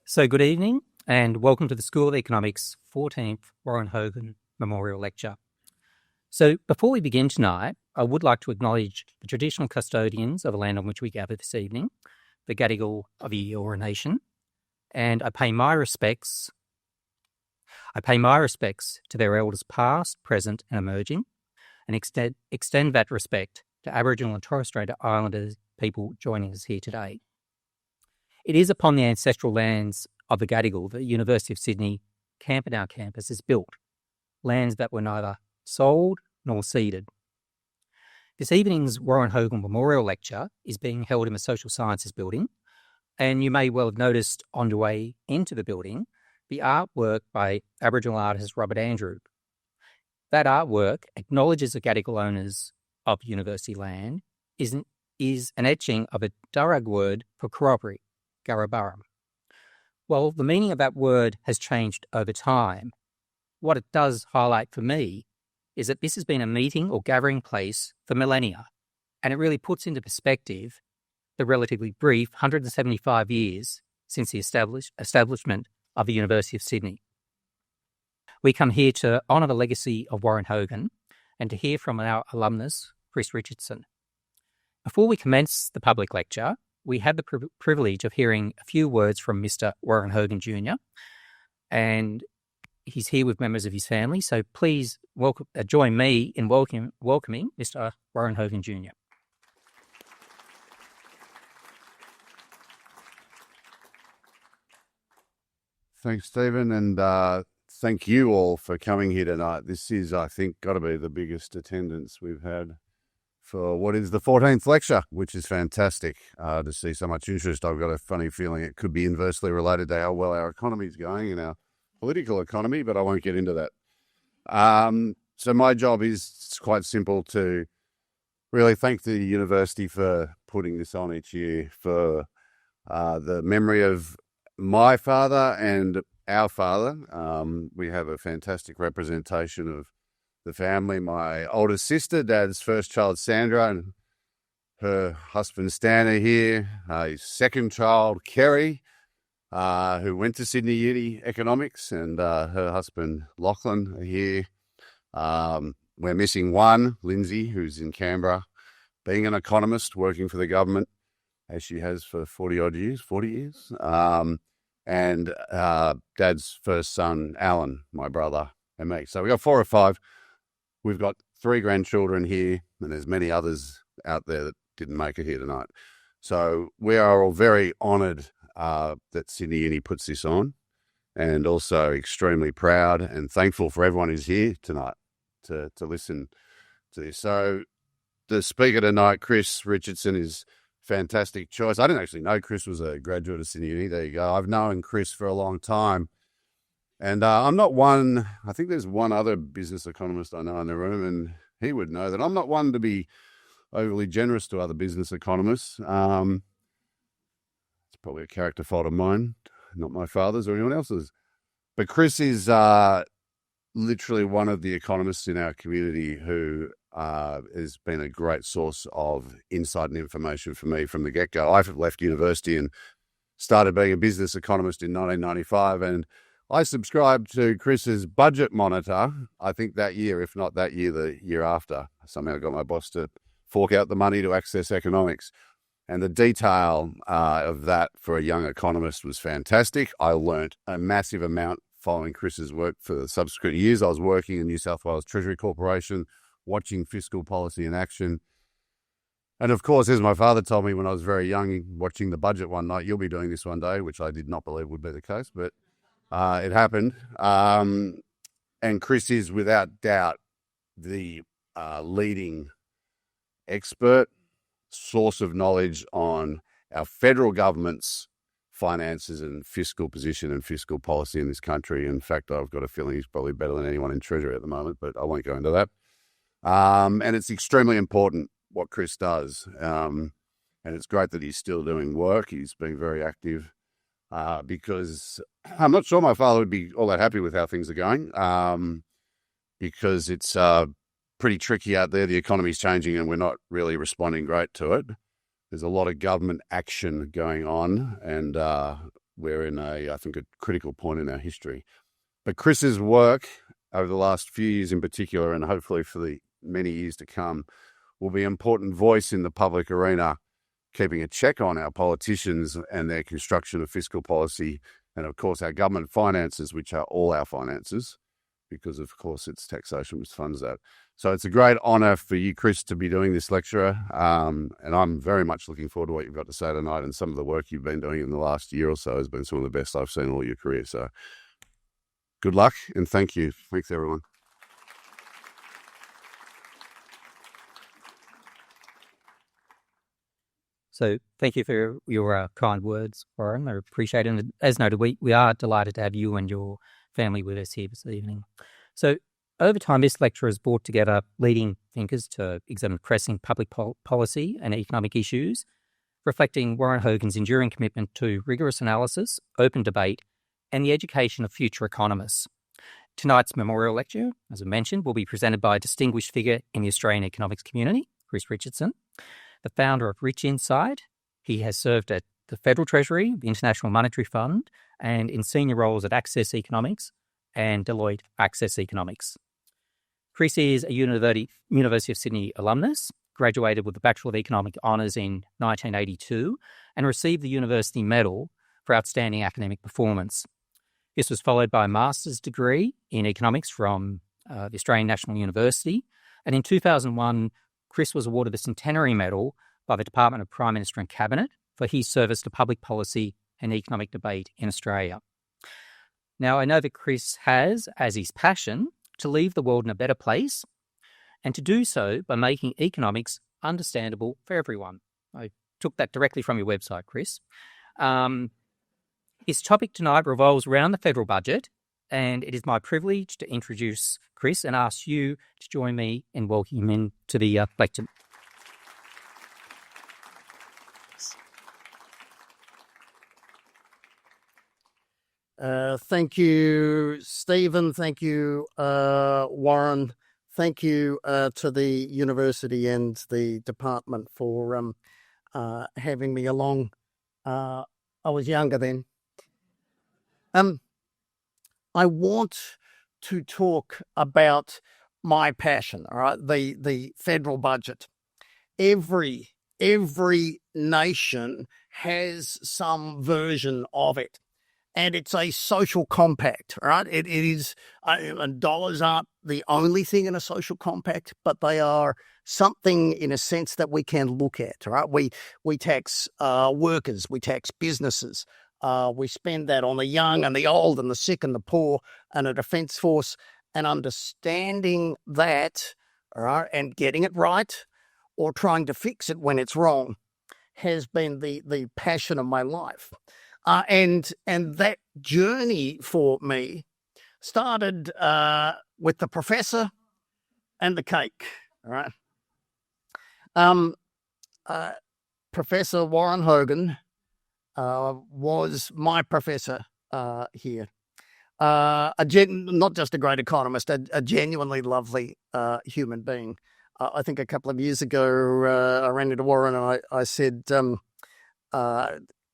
So good evening and welcome to the School of Economics 14th Warren Hogan Memorial Lecture. So before we begin tonight, I would like to acknowledge the traditional custodians of the land on which we gather this evening, the Gadigal of the Eora Nation, and I pay my respects to their elders past, present and emerging, and extend that respect to Aboriginal and Torres Strait Islander people joining us here today. It is upon the ancestral lands of the Gadigal that the University of Sydney Camperdown campus is built, lands that were neither sold nor ceded. This evening's Warren Hogan Memorial Lecture is being held in the Social Sciences Building, and you may well have noticed on the way into the building the artwork by Aboriginal artist Robert Andrew. That artwork acknowledges the Gadigal owners of university land is an etching of a Darug word for corroboree, Garaburrum. While the meaning of that word has changed over time, what it does highlight for me is that this has been a meeting or gathering place for millennia, and it really puts into perspective the relatively brief 175 years since the establishment of the University of Sydney. We come here to honour the legacy of Warren Hogan and to hear from our alumnus, Chris Richardson. Before we commence the public lecture, we had the privilege of hearing a few words from Mr. Warren Hogan Jr., and he's here with members of his family, so please join me in welcoming Mr. Warren Hogan Jr. Thanks, Stephen, and thank you all for coming here tonight. This is, I think, got to be the biggest attendance we've had for what is the 14th lecture, which is fantastic to see so much interest. I've got a funny feeling it could be inversely related to how well our economy is going and our political economy, but I won't get into that. So my job is quite simple, to really thank the university for putting this on each year for the memory of my father and our father. We have a fantastic representation of the family. My oldest sister, Dad's first child, Sandra, and her husband, Stan, are here. His second child, Kerry, who went to Sydney Uni Economics, and her husband, Lachlan, are here. We're missing one, Lindsay, who's in Canberra, being an economist, working for the government, as she has for 40 years. And Dad's first son, Alan, my brother, and me. So we got 4 or 5. We've got 3 grandchildren here, and there's many others out there that didn't make it here tonight. So we are all very honoured that Sydney Uni puts this on, and also extremely proud and thankful for everyone who's here tonight to listen to this. So the speaker tonight, Chris Richardson, is fantastic choice. I didn't actually know Chris was a graduate of Sydney Uni. There you go. I've known Chris for a long time. And I'm not one, I think there's one other business economist I know in the room, and he would know that I'm not one to be overly generous to other business economists. It's probably a character fault of mine, not my father's or anyone else's. But Chris is literally one of the economists in our community who has been a great source of insight and information for me from the get-go. I've left university and started being a business economist in 1995, and I subscribed to Chris's budget monitor, I think that year, if not that year, the year after. Somehow got my boss to fork out the money to Access Economics. And the detail of that for a young economist was fantastic. I learnt a massive amount following Chris's work for the subsequent years. I was working in New South Wales Treasury Corporation, watching fiscal policy in action. And of course, as my father told me when I was very young, watching the budget one night, you'll be doing this one day, which I did not believe would be the case, but it happened. And Chris is without doubt the leading expert, source of knowledge on our federal government's finances and fiscal position and fiscal policy in this country. In fact, I've got a feeling he's probably better than anyone in Treasury at the moment, but I won't go into that. And it's extremely important what Chris does. And it's great that he's still doing work. He's been very active because I'm not sure my father would be all that happy with how things are going because it's pretty tricky out there. The economy's changing and we're not really responding great to it. There's a lot of government action going on, and we're in I think, a critical point in our history. But Chris's work over the last few years in particular, and hopefully for the many years to come, will be an important voice in the public arena, keeping a check on our politicians and their construction of fiscal policy, and of course our government finances, which are all our finances, because of course it's taxation which funds that. So it's a great honour for you, Chris, to be doing this lecture, and I'm very much looking forward to what you've got to say tonight, and some of the work you've been doing in the last year or so has been some of the best I've seen all your career. So good luck and thank you. Thanks, everyone. So thank you for your kind words, Warren. I appreciate it. And as noted, we are delighted to have you and your family with us here this evening. So over time, this lecture has brought together leading thinkers to examine pressing public policy and economic issues, reflecting Warren Hogan's enduring commitment to rigorous analysis, open debate, and the education of future economists. Tonight's memorial lecture, as I mentioned, will be presented by a distinguished figure in the Australian economics community, Chris Richardson, the founder of Rich Inside. He has served at the Federal Treasury, the International Monetary Fund, and in senior roles at Access Economics and Deloitte Access Economics. Chris is a University of Sydney alumnus, graduated with a Bachelor of Economic Honours in 1982 and received the University Medal for outstanding academic performance. This was followed by a master's degree in economics from the Australian National University, and in 2001, Chris was awarded the Centenary Medal by the Department of Prime Minister and Cabinet for his service to public policy and economic debate in Australia. Now, I know that Chris has, as his passion, to leave the world in a better place, and to do so by making economics understandable for everyone. I took that directly from your website, Chris. His topic tonight revolves around the federal budget, and it is my privilege to introduce Chris and ask you to join me in welcoming him into the lecture. Thank you, Stephen. Thank you, Warren. Thank you to the university and the department for having me along. I was younger then. I want to talk about my passion, all right, the federal budget. Every nation has some version of it. And it's a social compact, right? It is, and dollars aren't the only thing in a social compact, but they are something in a sense that we can look at, right? We tax workers, we tax businesses, we spend that on the young and the old and the sick and the poor and a defence force, and understanding that, all right, and getting it right or trying to fix it when it's wrong has been the passion of my life. And that journey for me started with the professor and the cake. All right. Professor Warren Hogan was my professor here. Not just a great economist, a genuinely lovely human being. I think a couple of years ago, I ran into Warren and I said,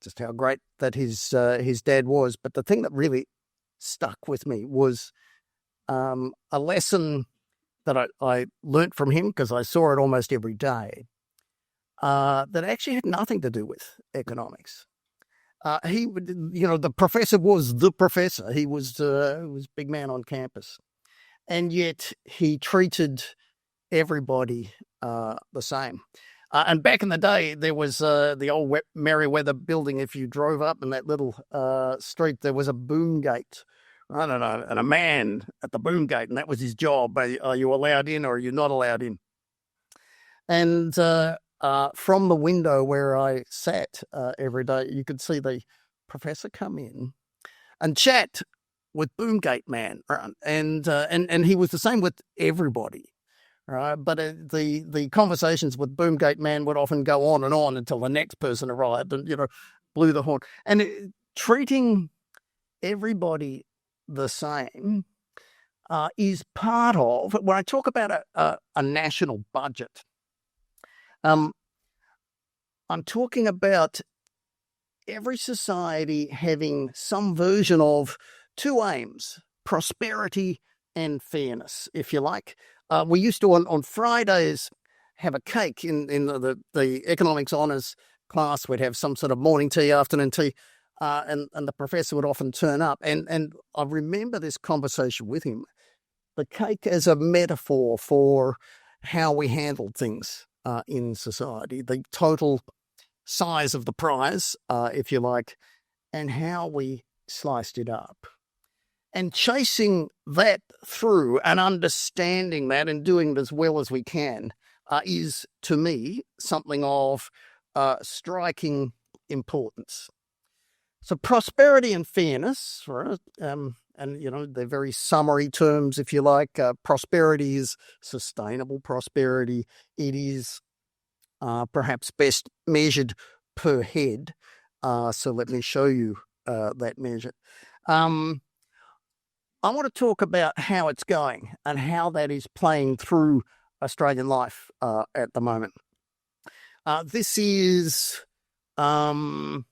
just how great that his dad was. But the thing that really stuck with me was a lesson that I learnt from him, because I saw it almost every day, that actually had nothing to do with economics. The professor was the professor. He was big man on campus. And yet he treated everybody the same. And back in the day, there was the old Merriweather building. If you drove up in that little street, there was a boom gate, I don't know, and a man at the boom gate, and that was his job. Are you allowed in or are you not allowed in? And from the window where I sat every day, you could see the professor come in and chat with Boomgate Man, right? And he was the same with everybody. Right, but the conversations with Boomgate Man would often go on and on until the next person arrived and blew the horn. And treating everybody the same is part of when I talk about a national budget. I'm talking about every society having some version of two aims, prosperity and fairness, if you like. We used to, on Fridays, have a cake in the economics honours class. We'd have some sort of morning tea, afternoon tea, and the professor would often turn up. And I remember this conversation with him, the cake as a metaphor for how we handled things in society, the total size of the prize, if you like, and how we sliced it up. And chasing that through and understanding that and doing it as well as we can is, to me, something of striking importance. So prosperity and fairness, right? And, they're very summary terms, if you like. Prosperity is sustainable prosperity. It is perhaps best measured per head. So let me show you that measure. I want to talk about how it's going and how that is playing through Australian life at the moment. This is a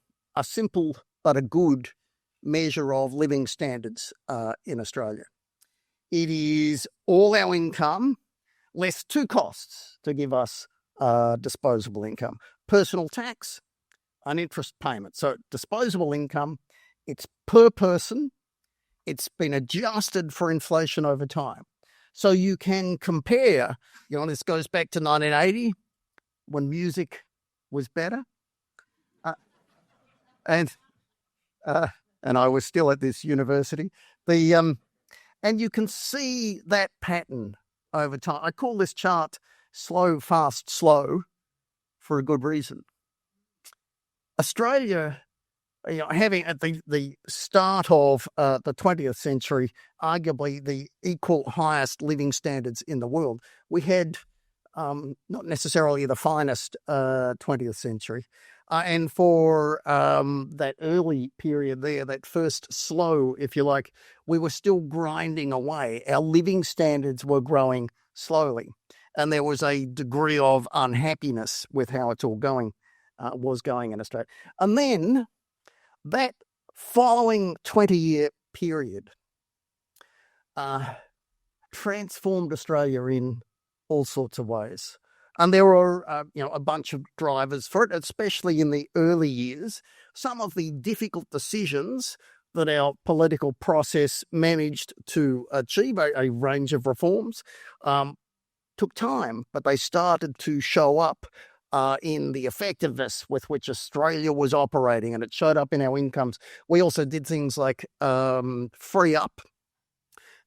simple but a good measure of living standards in Australia. It is all our income less two costs to give us disposable income: personal tax and interest payment. So disposable income, it's per person. It's been adjusted for inflation over time. So you can compare, this goes back to 1980 when music was better. And I was still at this university. And you can see that pattern over time. I call this chart slow, fast, slow for a good reason. Australia, having at the start of the 20th century, arguably the equal highest living standards in the world, we had not necessarily the finest 20th century. And for that early period there, that first slow, if you like, we were still grinding away. Our living standards were growing slowly. And there was a degree of unhappiness with how it's all was going in Australia. And then that following 20-year period transformed Australia in all sorts of ways. And there were, a bunch of drivers for it, especially in the early years. Some of the difficult decisions that our political process managed to achieve, a range of reforms, took time, but they started to show up in the effectiveness with which Australia was operating, and it showed up in our incomes. We also did things like free up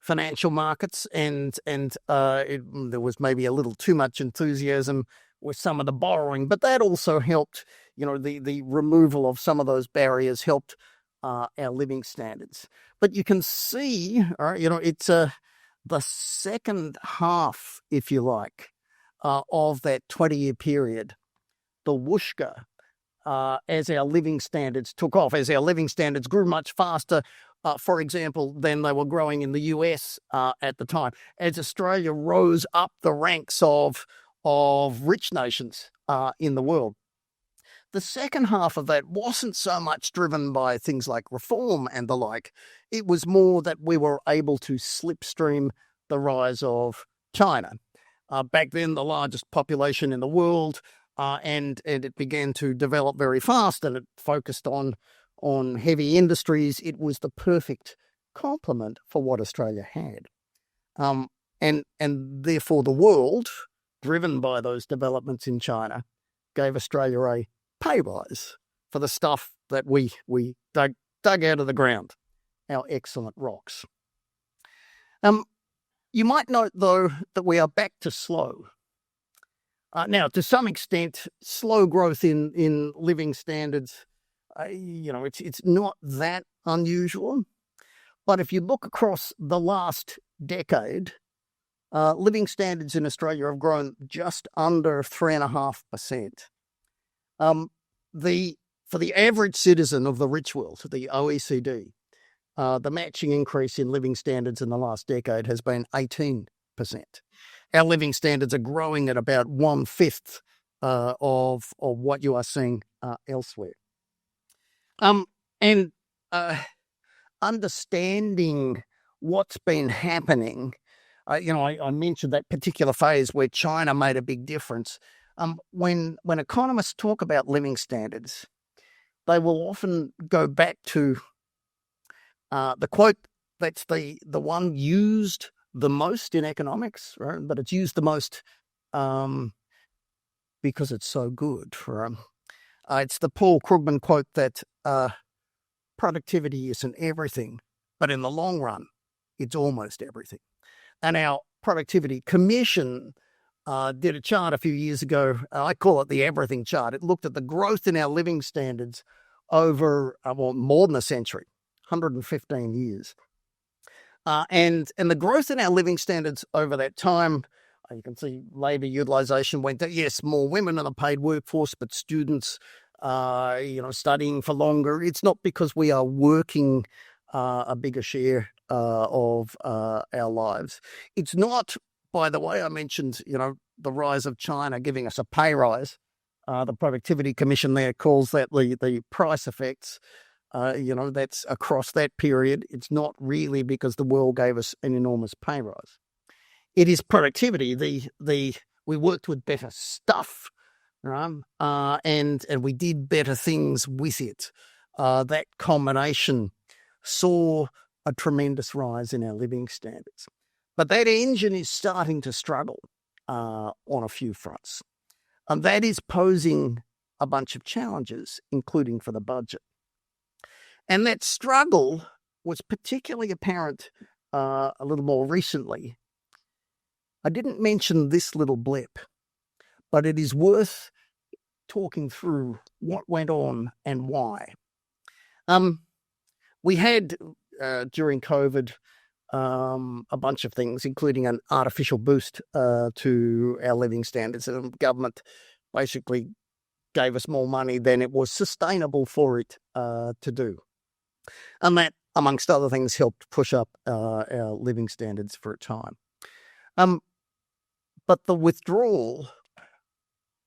financial markets, and there was maybe a little too much enthusiasm with some of the borrowing, but that also helped. The removal of some of those barriers helped our living standards. But you can see, it's the second half, if you like, of that 20-year period, the whooshka, as our living standards took off, as our living standards grew much faster, for example, than they were growing in the US at the time, as Australia rose up the ranks of rich nations in the world. The second half of that wasn't so much driven by things like reform and the like. It was more that we were able to slipstream the rise of China. Back then, the largest population in the world, and it began to develop very fast, and it focused on heavy industries. It was the perfect complement for what Australia had. And therefore the world, driven by those developments in China, gave Australia a pay rise for the stuff that we dug out of the ground, our excellent rocks. You might note, though, that we are back to slow. Now, to some extent, slow growth in living standards, it's not that unusual. But if you look across the last decade, living standards in Australia have grown just under 3.5%. For the average citizen of the rich world, the OECD, the matching increase in living standards in the last decade has been 18%. Our living standards are growing at about 1/5 of what you are seeing elsewhere. And understanding what's been happening, I mentioned that particular phase where China made a big difference. When economists talk about living standards, they will often go back to the quote that's the one used the most in economics, right? But it's used the most because it's so good. It's the Paul Krugman quote that productivity isn't everything, but in the long run, it's almost everything. And our productivity commission did a chart a few years ago. I call it the everything chart. It looked at the growth in our living standards over more than a century, 115 years. And the growth in our living standards over that time, you can see labour utilisation went down. Yes, more women in the paid workforce, but students, studying for longer. It's not because we are working a bigger share of our lives. It's not, by the way, I mentioned, the rise of China giving us a pay rise. The Productivity Commission there calls that the price effects. That's across that period. It's not really because the world gave us an enormous pay rise. It is productivity. We worked with better stuff, right? And we did better things with it. That combination saw a tremendous rise in our living standards. But that engine is starting to struggle on a few fronts. And that is posing a bunch of challenges, including for the budget. And that struggle was particularly apparent a little more recently. I didn't mention this little blip, but it is worth talking through what went on and why. We had, during COVID, a bunch of things, including an artificial boost to our living standards. And the government basically gave us more money than it was sustainable for it to do. And that, amongst other things, helped push up our living standards for a time. But the withdrawal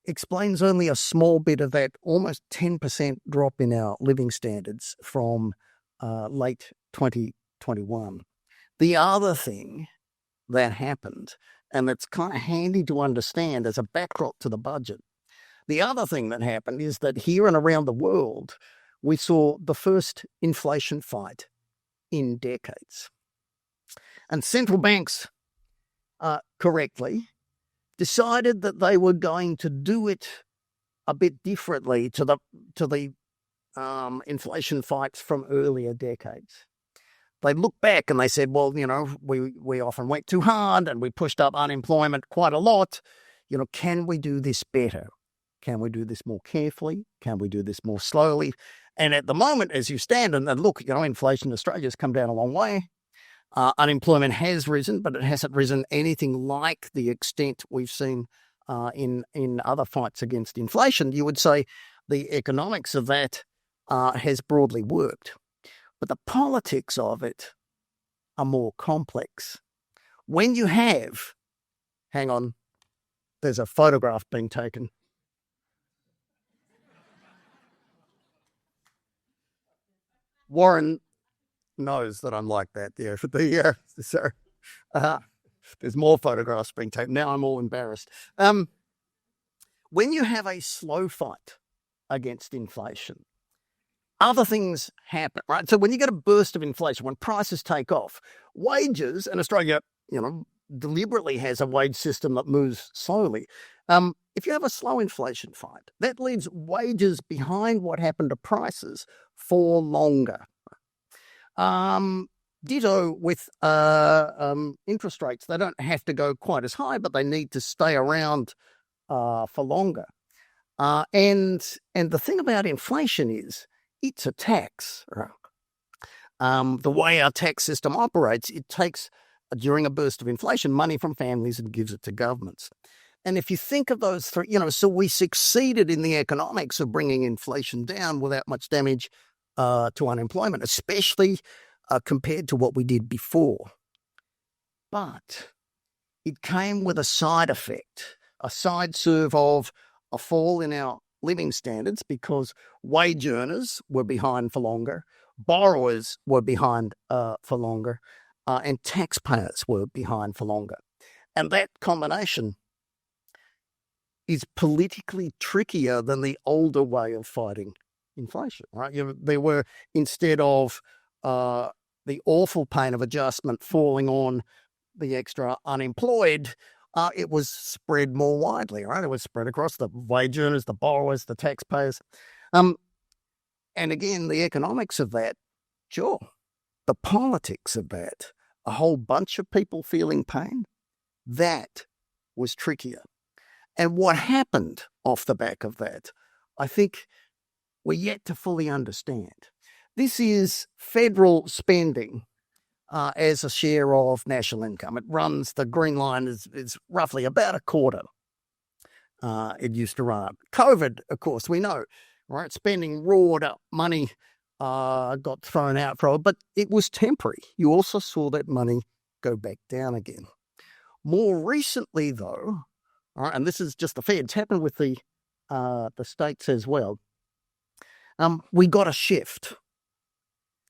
explains only a small bit of that almost 10% drop in our living standards from late 2021. The other thing that happened, and it's kind of handy to understand as a backdrop to the budget, the other thing that happened is that here and around the world, we saw the first inflation fight in decades. And central banks, correctly, decided that they were going to do it a bit differently to the inflation fights from earlier decades. They looked back and they said, well, we often went too hard and we pushed up unemployment quite a lot. Can we do this better? Can we do this more carefully? Can we do this more slowly? And at the moment, as you stand and look, inflation in Australia has come down a long way. Unemployment has risen, but it hasn't risen anything like the extent we've seen in other fights against inflation. You would say the economics of that has broadly worked. But the politics of it are more complex. When you have, hang on, there's a photograph being taken. Warren knows that I'm like that. There's more photographs being taken. Now I'm all embarrassed. When you have a slow fight against inflation, other things happen, right? So when you get a burst of inflation, when prices take off, wages, and Australia, deliberately has a wage system that moves slowly. If you have a slow inflation fight, that leaves wages behind what happened to prices for longer. Ditto with interest rates. They don't have to go quite as high, but they need to stay around for longer. And the thing about inflation is it's a tax. Right? The way our tax system operates, it takes, during a burst of inflation, money from families and gives it to governments. And if you think of those three, so we succeeded in the economics of bringing inflation down without much damage to unemployment, especially compared to what we did before. But it came with a side effect, a side serve of a fall in our living standards because wage earners were behind for longer, borrowers were behind for longer, and taxpayers were behind for longer. And that combination is politically trickier than the older way of fighting inflation, right? There were, instead of the awful pain of adjustment falling on the extra unemployed, it was spread more widely, right? It was spread across the wage earners, the borrowers, the taxpayers. And again, the economics of that, sure. The politics of that, a whole bunch of people feeling pain, that was trickier. And what happened off the back of that, I think we're yet to fully understand. This is federal spending as a share of national income. It runs, the green line is roughly about a quarter. It used to run. COVID, of course, we know, right? Spending roared up, money got thrown out for it, but it was temporary. You also saw that money go back down again. More recently, though, all right, and this is just the Fed, it's happened with the states as well. We got a shift.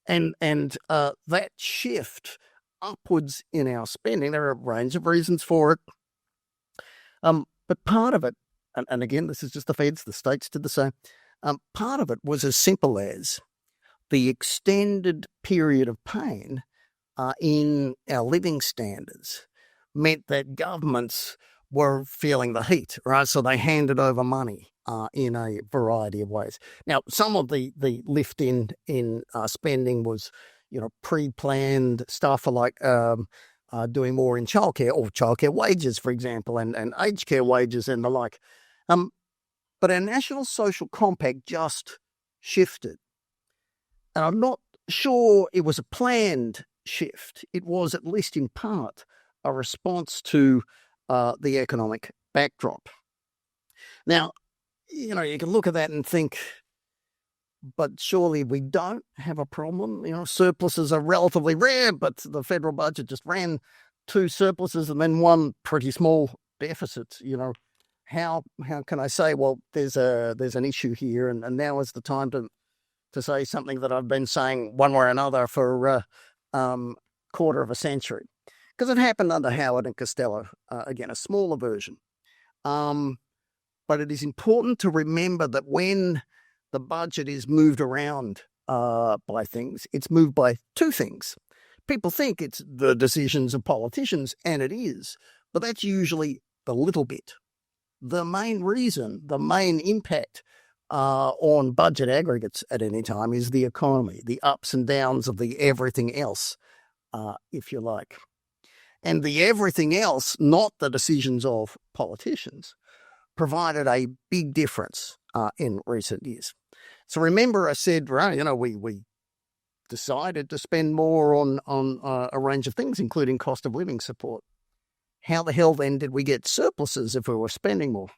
And that shift upwards in our spending, there are a range of reasons for it. But part of it, and again, this is just the Feds, the states did the same, part of it was as simple as the extended period of pain in our living standards meant that governments were feeling the heat, right? So they handed over money in a variety of ways. Now, some of the lift in spending was, pre-planned stuff like doing more in childcare or childcare wages, for example, and aged care wages and the like. But our National Social Compact just shifted. And I'm not sure it was a planned shift. It was, at least in part, a response to the economic backdrop. Now, you can look at that and think, but surely we don't have a problem. Surpluses are relatively rare, but the federal budget just ran 2 surpluses and then 1 pretty small deficit. How can I say, well, there's an issue here, and now is the time to say something that I've been saying one way or another for quarter of a century, because it happened under Howard and Costello. Again, a smaller version. But it is important to remember that when the budget is moved around by things, it's moved by 2 things. People think it's the decisions of politicians, and it is, but that's usually the little bit. The main reason, the main impact on budget aggregates at any time is the economy, the ups and downs of the everything else, if you like. And the everything else, not the decisions of politicians, provided a big difference in recent years. So remember I said, right, we decided to spend more on a range of things, including cost of living support. How the hell then did we get surpluses if we were spending more?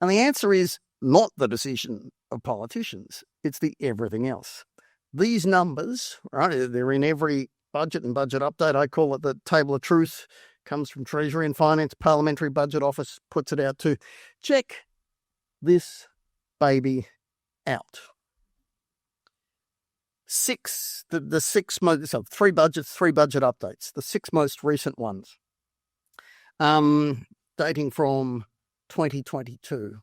And the answer is not the decision of politicians. It's the everything else. These numbers, right, they're in every budget and budget update. I call it the table of truth. Comes from Treasury and Finance, Parliamentary Budget Office puts it out too. Check this baby out. 3 budgets, 3 budget updates, the 6 most recent ones, dating from 2022.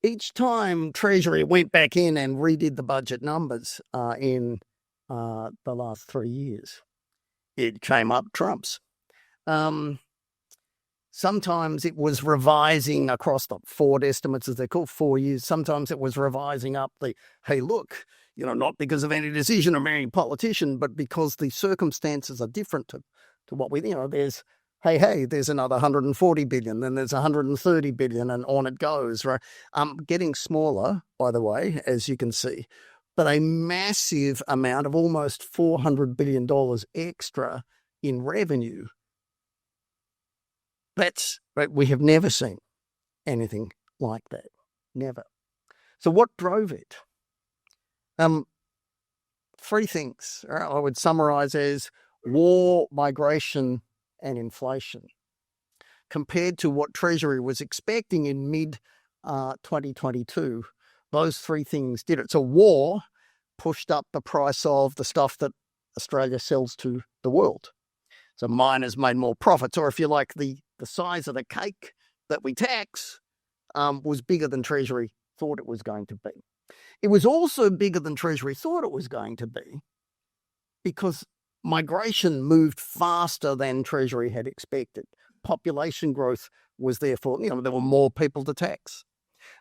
Each time Treasury went back in and redid the budget numbers in the last 3 years, it came up trumps. Sometimes it was revising across the forward estimates, as they're called, 4 years. Sometimes it was revising up the, hey, look, not because of any decision of any politician, but because the circumstances are different to what we, there's, there's another 140 billion, then there's 130 billion, and on it goes, right? Getting smaller, by the way, as you can see, but a massive amount of almost $400 billion extra in revenue. That's right. We have never seen anything like that. Never. So what drove it? 3 things I would summarize as war, migration, and inflation. Compared to what Treasury was expecting in mid 2022, those three things did it. So war pushed up the price of the stuff that Australia sells to the world. So miners made more profits, or if you like, the size of the cake that we tax was bigger than Treasury thought it was going to be. It was also bigger than Treasury thought it was going to be because migration moved faster than Treasury had expected. Population growth was therefore, there were more people to tax.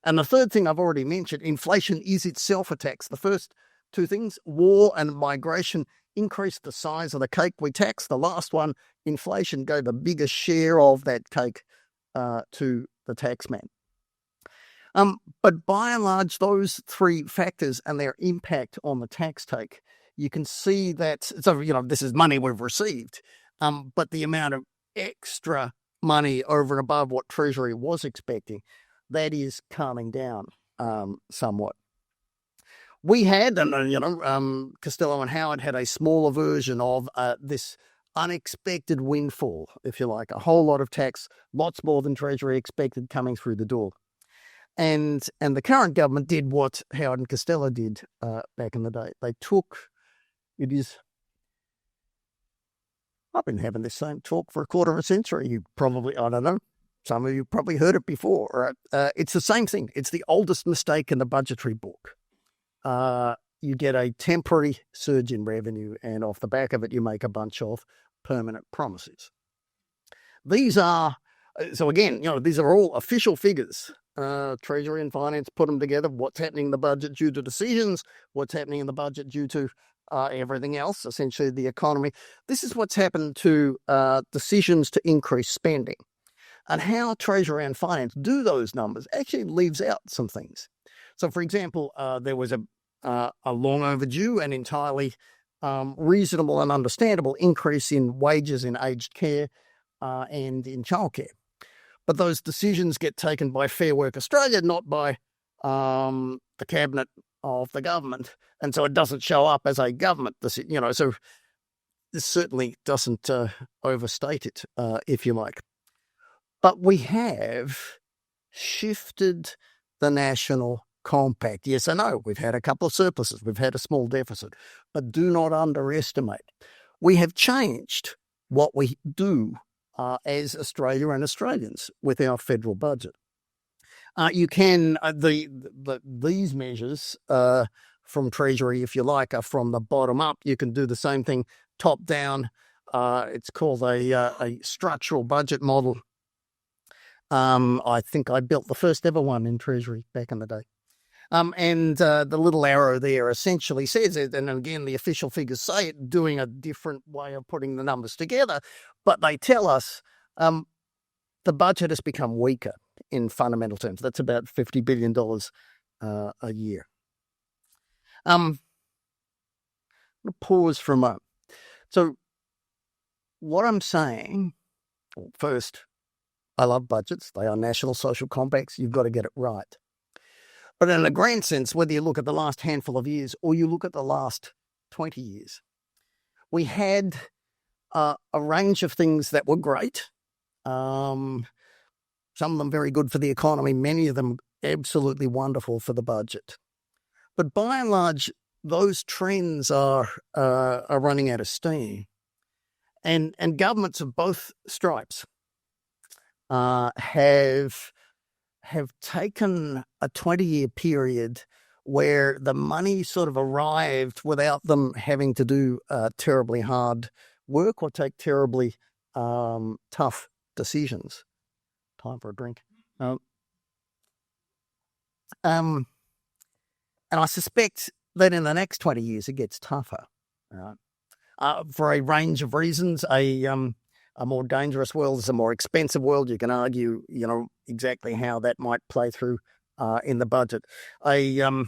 And the third thing I've already mentioned, inflation is itself a tax. The first two things, war and migration, increased the size of the cake we tax. The last one, inflation, gave a bigger share of that cake to the taxman. But by and large, those three factors and their impact on the tax take, you can see that, so, this is money we've received, but the amount of extra money over and above what Treasury was expecting, that is calming down somewhat. We had, Costello and Howard had a smaller version of this unexpected windfall, if you like, a whole lot of tax, lots more than Treasury expected coming through the door. And the current government did what Howard and Costello did back in the day. They took, I've been having this same talk for a quarter of a century. You probably, I don't know, some of you probably heard it before. Right? It's the same thing. It's the oldest mistake in the budgetary book. You get a temporary surge in revenue, and off the back of it, you make a bunch of permanent promises. These are, so again, these are all official figures. Treasury and Finance put them together. What's happening in the budget due to decisions? What's happening in the budget due to everything else, essentially the economy. This is what's happened to decisions to increase spending. And how Treasury and Finance do those numbers actually leaves out some things. So, for example, there was a long overdue and entirely reasonable and understandable increase in wages in aged care and in childcare. But those decisions get taken by Fair Work Australia, not by the cabinet of the government. And so it doesn't show up as a government decision, so this certainly doesn't overstate it, if you like. But we have shifted the national compact. Yes, I know, we've had a couple of surpluses, we've had a small deficit, but do not underestimate. We have changed what we do as Australia and Australians with our federal budget. You can, these measures from Treasury, if you like, are from the bottom up. You can do the same thing top down. It's called a structural budget model. I think I built the first ever one in Treasury back in the day. And the little arrow there essentially says it, and again, the official figures say it, doing a different way of putting the numbers together, but they tell us the budget has become weaker in fundamental terms. That's about $50 billion a year. I'm going to pause for a moment. So what I'm saying, well, first, I love budgets. They are national social compacts. You've got to get it right. But in a grand sense, whether you look at the last handful of years or you look at the last 20 years, we had a range of things that were great. Some of them very good for the economy, many of them absolutely wonderful for the budget. But by and large, those trends are running out of steam. And governments of both stripes have taken a 20-year period where the money sort of arrived without them having to do terribly hard work or take terribly tough decisions. Time for a drink. And I suspect that in the next 20 years it gets tougher, right? For a range of reasons. A more dangerous world is a more expensive world. You can argue, exactly how that might play through in the budget. A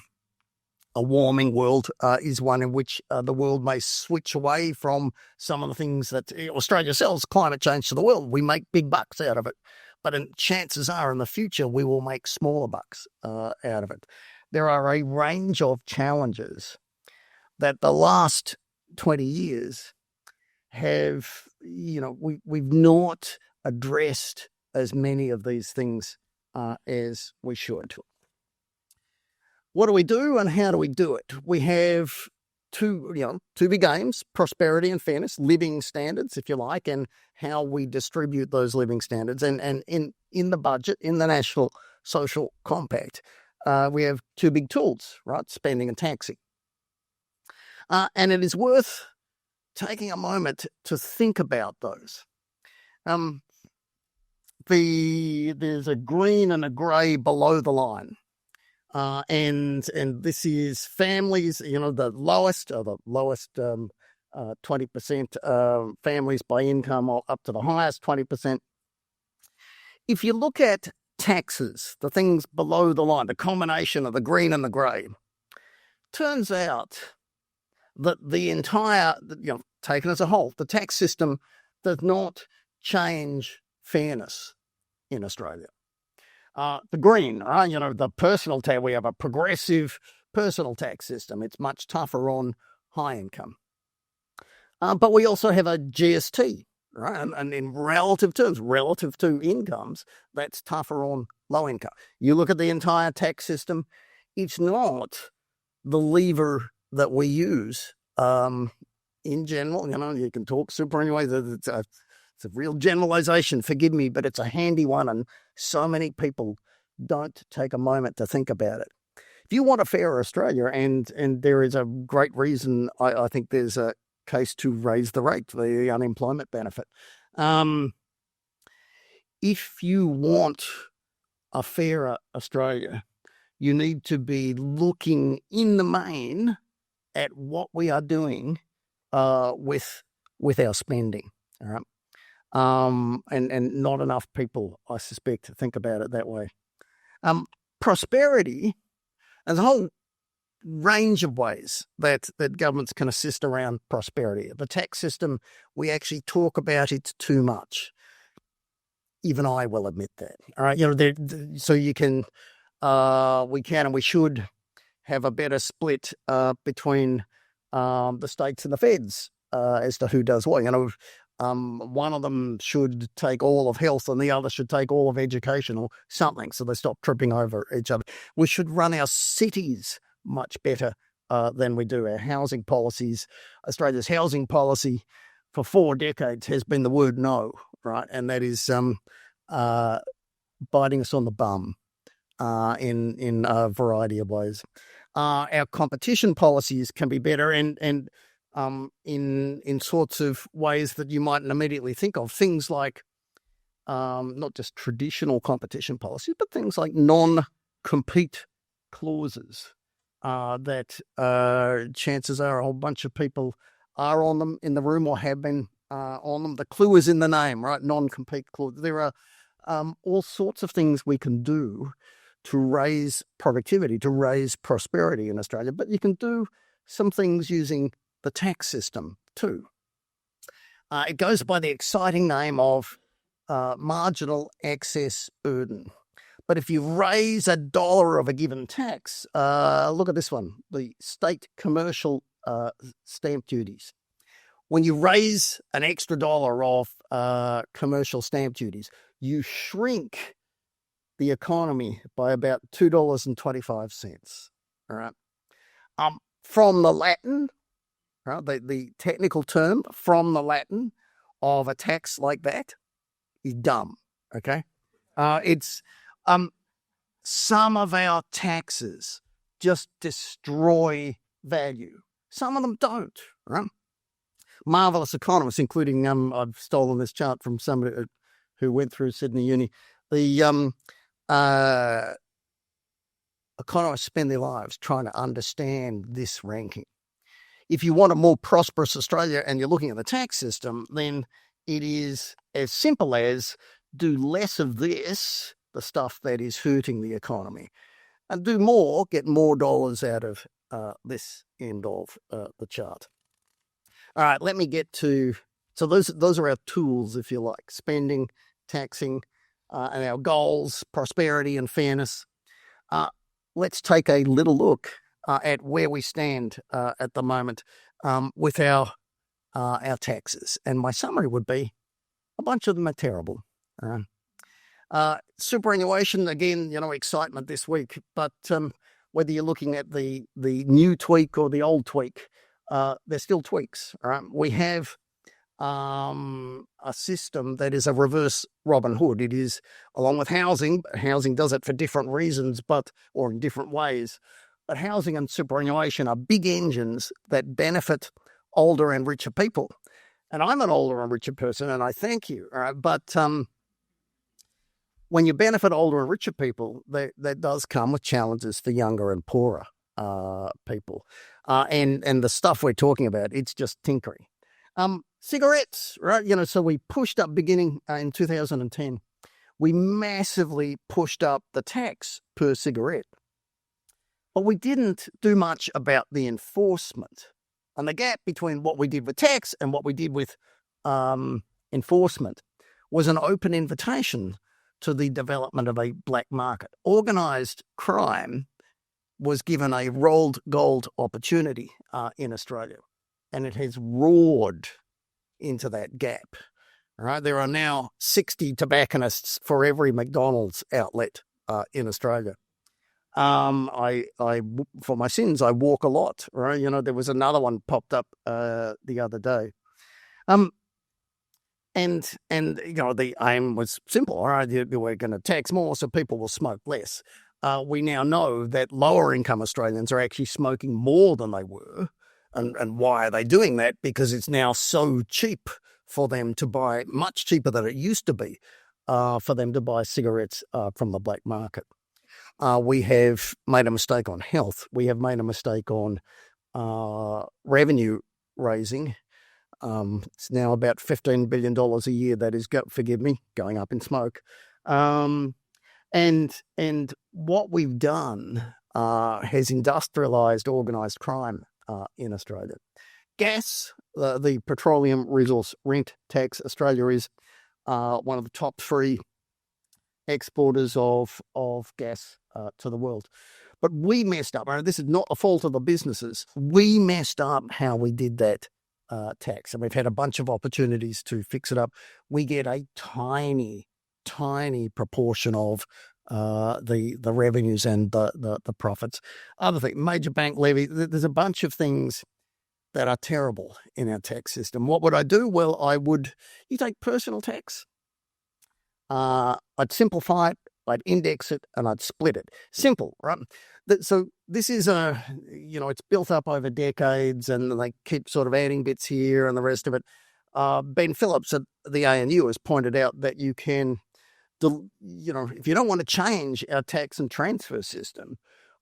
warming world is one in which the world may switch away from some of the things that Australia sells climate change to the world. We make big bucks out of it. But chances are in the future we will make smaller bucks out of it. There are a range of challenges that the last 20 years have, we've not addressed as many of these things as we should. What do we do and how do we do it? We have two big aims: prosperity and fairness, living standards, if you like, and how we distribute those living standards. And in the budget, in the National Social Compact, we have two big tools, right? Spending and taxing. And it is worth taking a moment to think about those. There's a green and a grey below the line. And this is families, the lowest 20% families by income up to the highest 20%. If you look at taxes, the things below the line, the combination of the green and the grey, turns out that the entire, taken as a whole, the tax system does not change fairness in Australia. The green, the personal tax, we have a progressive personal tax system. It's much tougher on high income. But we also have a GST, right? And in relative terms, relative to incomes, that's tougher on low income. You look at the entire tax system, it's not the lever that we use in general. You can talk superannuation. It's a real generalization, forgive me, but it's a handy one, and so many people don't take a moment to think about it. If you want a fairer Australia, and there is a great reason, I think there's a case to raise the rate, the unemployment benefit. If you want a fairer Australia, you need to be looking in the main at what we are doing with our spending, all right? And not enough people, I suspect, think about it that way. Prosperity, there's a whole range of ways that governments can assist around prosperity. The tax system, we actually talk about it too much. Even I will admit that. All right, so we can and we should have a better split between the states and the feds as to who does what. One of them should take all of health and the other should take all of education or something, so they stop tripping over each other. We should run our cities much better than we do our housing policies. Australia's housing policy for 4 decades has been the word no, right? And that is biting us on the bum in a variety of ways. Our competition policies can be better and in sorts of ways that you mightn't immediately think of. Things like not just traditional competition policies, but things like non-compete clauses that chances are a whole bunch of people are on them in the room or have been on them. The clue is in the name, right? Non-compete clauses. There are all sorts of things we can do to raise productivity, to raise prosperity in Australia, but you can do some things using the tax system too. It goes by the exciting name of marginal excess burden. But if you raise $1 of a given tax, look at this one, the state commercial stamp duties. When you raise an extra dollar of commercial stamp duties, you shrink the economy by about $2.25. All right. From the Latin, right, the technical term from the Latin of a tax like that is dumb. Okay. It's some of our taxes just destroy value. Some of them don't. Right. Marvelous economists, including I've stolen this chart from somebody who went through Sydney Uni. The economists spend their lives trying to understand this ranking. If you want a more prosperous Australia and you're looking at the tax system, then it is as simple as do less of this, the stuff that is hurting the economy, and do more, get more dollars out of this end of the chart. All right, let me get to, so those are our tools, if you like, spending, taxing, and our goals, prosperity and fairness. Let's take a little look at where we stand at the moment with our taxes. And my summary would be a bunch of them are terrible. Superannuation, again, excitement this week. But whether you're looking at the new tweak or the old tweak, they're still tweaks. Right? We have a system that is a reverse Robin Hood. It is, along with housing. Housing does it for different reasons, or in different ways. But housing and superannuation are big engines that benefit older and richer people. And I'm an older and richer person, and I thank you. All right? But when you benefit older and richer people, that does come with challenges for younger and poorer people. And the stuff we're talking about, it's just tinkering. Cigarettes, right? So we pushed up beginning in 2010. We massively pushed up the tax per cigarette. But we didn't do much about the enforcement. And the gap between what we did with tax and what we did with enforcement was an open invitation to the development of a black market. Organised crime was given a rolled gold opportunity in Australia, and it has roared into that gap. All right, there are now 60 tobacconists for every McDonald's outlet in Australia. I for my sins, I walk a lot. Right, there was another one popped up the other day. And the aim was simple. All right, we're going to tax more so people will smoke less. We now know that lower income Australians are actually smoking more than they were. And why are they doing that? Because it's now so cheap for them to buy, much cheaper than it used to be, for them to buy cigarettes from the black market. We have made a mistake on health. We have made a mistake on revenue raising. It's now about $15 billion a year that is, forgive me, going up in smoke. And what we've done has industrialised organised crime in Australia. Gas, the petroleum resource rent tax. Australia is one of the top 3 exporters of gas to the world. But we messed up. This is not the fault of the businesses. We messed up how we did that tax, and we've had a bunch of opportunities to fix it up. We get a tiny proportion of the revenues and the profits. Other thing, major bank levy. There's a bunch of things that are terrible in our tax system. What would I do? Well, you take personal tax. I'd simplify it, I'd index it, and I'd split it. Simple, right? So this is it's built up over decades, and they keep sort of adding bits here and the rest of it. Ben Phillips at the ANU has pointed out that you can, if you don't want to change our tax and transfer system,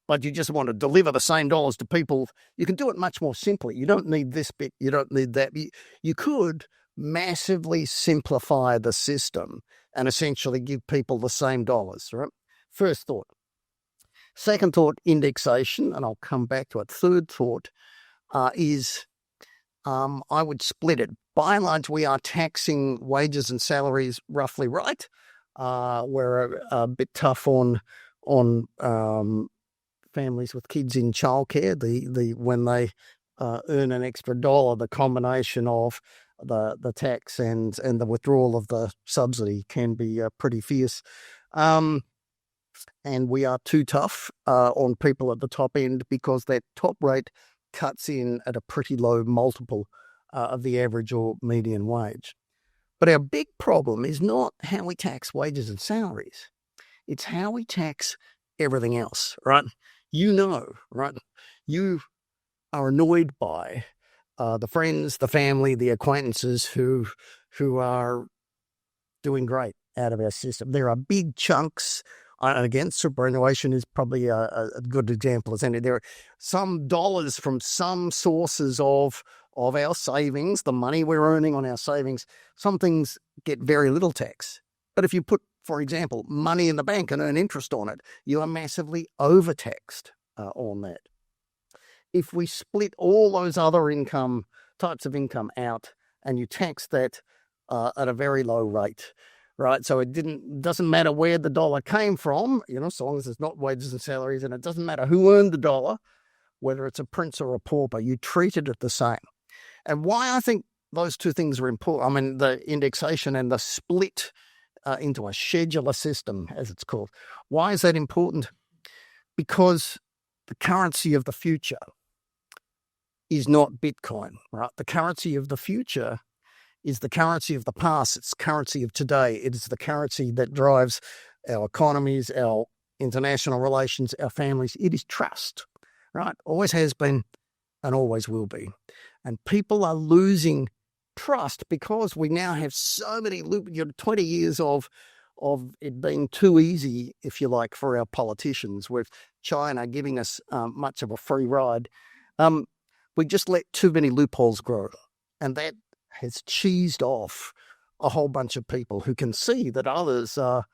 but you just want to deliver the same dollars to people, you can do it much more simply. You don't need this bit, you don't need that. You could massively simplify the system and essentially give people the same dollars, right? First thought. Second thought, indexation, and I'll come back to it. Third thought is I would split it. By and large, we are taxing wages and salaries roughly right. We're a bit tough on families with kids in childcare. When they earn an extra dollar, the combination of the tax and the withdrawal of the subsidy can be pretty fierce. And we are too tough on people at the top end because that top rate cuts in at a pretty low multiple of the average or median wage. But our big problem is not how we tax wages and salaries. It's how we tax everything else, right? Right? You are annoyed by the friends, the family, the acquaintances who are doing great out of our system. There are big chunks. And again, superannuation is probably a good example as any. There are some dollars from some sources of our savings, the money we're earning on our savings. Some things get very little tax. But if you put, for example, money in the bank and earn interest on it, you are massively overtaxed on that. If we split all those other types of income out and you tax that at a very low rate, right? So it doesn't matter where the dollar came from, so long as it's not wages and salaries, and it doesn't matter who earned the dollar, whether it's a prince or a pauper, you treated it the same. And why I think those two things are important, the indexation and the split into a scheduler system, as it's called. Why is that important? Because the currency of the future is not Bitcoin, right? The currency of the future is the currency of the past. It's the currency of today. It is the currency that drives our economies, our international relations, our families. It is trust, right? Always has been and always will be. And people are losing trust because we now have so many 20 years of it being too easy, if you like, for our politicians, with China giving us much of a free ride. We just let too many loopholes grow, and that has cheesed off a whole bunch of people who can see that others are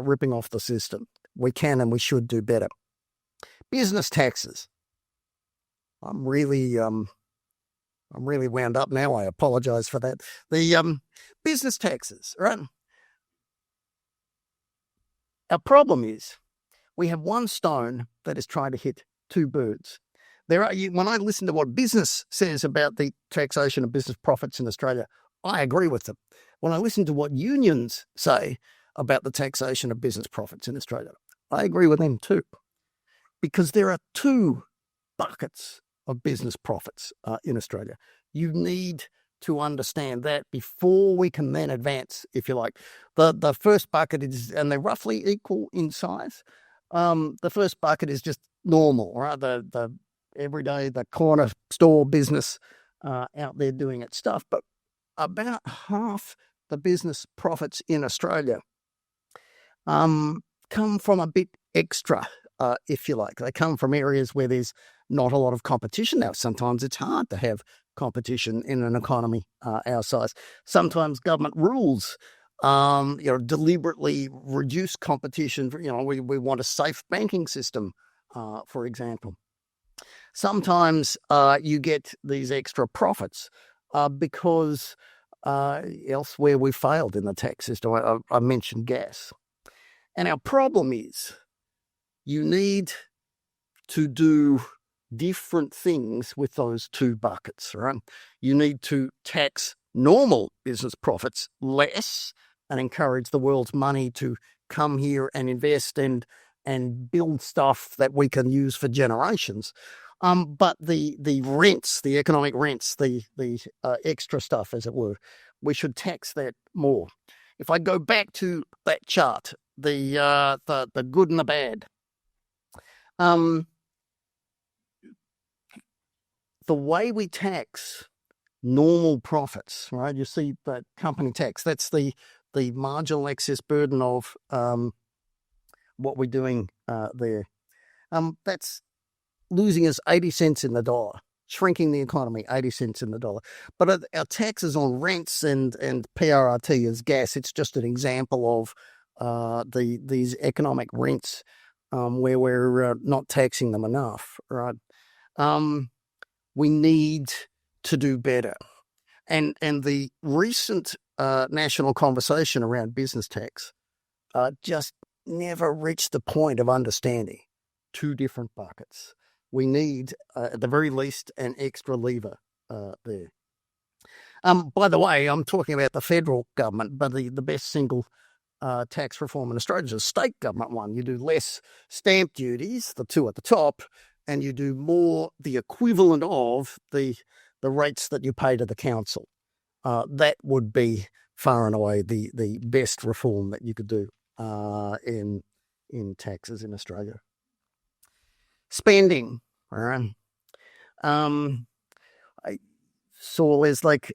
ripping off the system. We can and we should do better. Business taxes. I'm really wound up now. I apologize for that. The business taxes, right? Our problem is we have one stone that is trying to hit two birds. When I listen to what business says about the taxation of business profits in Australia, I agree with them. When I listen to what unions say about the taxation of business profits in Australia, I agree with them too. Because there are two buckets of business profits in Australia. You need to understand that before we can then advance, if you like. The first bucket is, and they're roughly equal in size. The first bucket is just normal, right? The everyday, the corner store business out there doing its stuff. But about half the business profits in Australia come from a bit extra, if you like. They come from areas where there's not a lot of competition. Now, sometimes it's hard to have competition in an economy our size. Sometimes government rules deliberately reduce competition. We want a safe banking system, for example. Sometimes you get these extra profits because elsewhere we failed in the tax system. I mentioned gas. And our problem is you need to do different things with those two buckets, right? You need to tax normal business profits less and encourage the world's money to come here and invest and build stuff that we can use for generations. But the rents, the economic rents, the extra stuff, as it were, we should tax that more. If I go back to that chart, the good and the bad, the way we tax normal profits, right? You see that company tax, that's the marginal excess burden of what we're doing there. That's losing us 80 cents in the dollar, shrinking the economy 80 cents in the dollar. But our taxes on rents and PRRT as gas, it's just an example of these economic rents where we're not taxing them enough, right? We need to do better. And the recent national conversation around business tax just never reached the point of understanding two different buckets. We need, at the very least, an extra lever there. By the way, I'm talking about the federal government, but the best single tax reform in Australia is a state government one. You do less stamp duties, the two at the top, and you do more the equivalent of the rates that you pay to the council. That would be far and away the best reform that you could do in taxes in Australia. Spending. All right. I saw Les Lake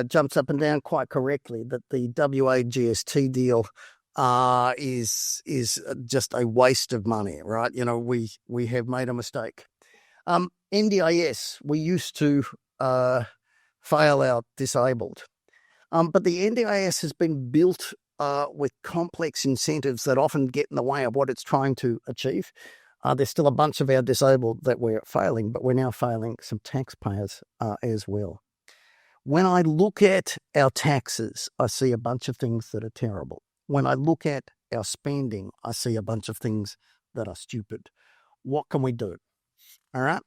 jumps up and down quite correctly that the WA GST deal is just a waste of money, right? We have made a mistake. NDIS, we used to fail out disabled. But the NDIS has been built with complex incentives that often get in the way of what it's trying to achieve. There's still a bunch of our disabled that we're failing, but we're now failing some taxpayers as well. When I look at our taxes, I see a bunch of things that are terrible. When I look at our spending, I see a bunch of things that are stupid. What can we do? All right.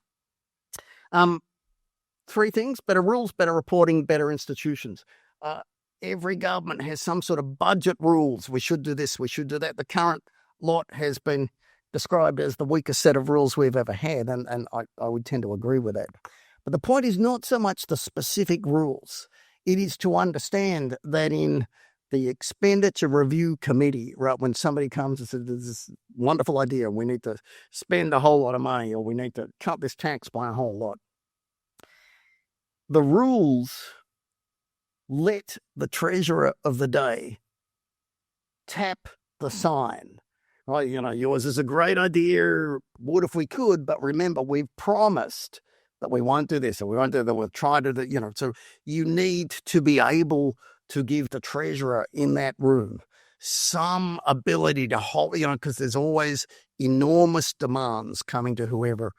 Three things: better rules, better reporting, better institutions. every government has some sort of budget rules. We should do this, we should do that. The current lot has been described as the weakest set of rules we've ever had, and I would tend to agree with that. But the point is not so much the specific rules. It is to understand that in the expenditure review committee, right, when somebody comes and says, there's this wonderful idea, we need to spend a whole lot of money, or we need to cut this tax by a whole lot. The rules let the treasurer of the day tap the sign. Right, yours is a great idea, would if we could, but remember, we've promised that we won't do this, or we won't do that, we'll try to do, so you need to be able to give the treasurer in that room some ability to hold, because there's always enormous demands coming to whoever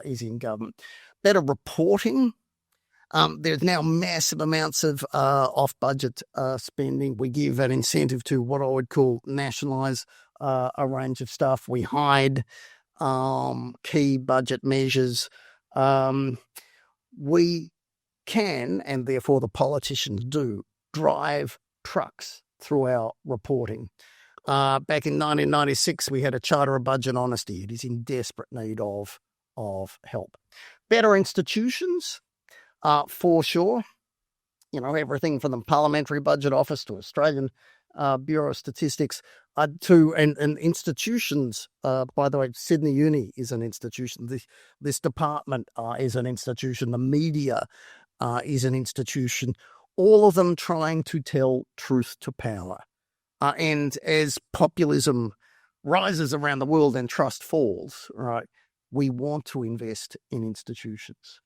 is in government. Better reporting. There's now massive amounts of off-budget spending. We give an incentive to what I would call nationalise a range of stuff. We hide key budget measures. We can, and therefore the politicians do, drive trucks through our reporting. Back in 1996, we had a Charter of Budget Honesty. It is in desperate need of help. Better institutions, for sure. Everything from the Parliamentary Budget Office to Australian Bureau of Statistics to and institutions. By the way, Sydney Uni is an institution. This department is an institution. The media is an institution. All of them trying to tell truth to power. And as populism rises around the world and trust falls, right, we want to invest in institutions.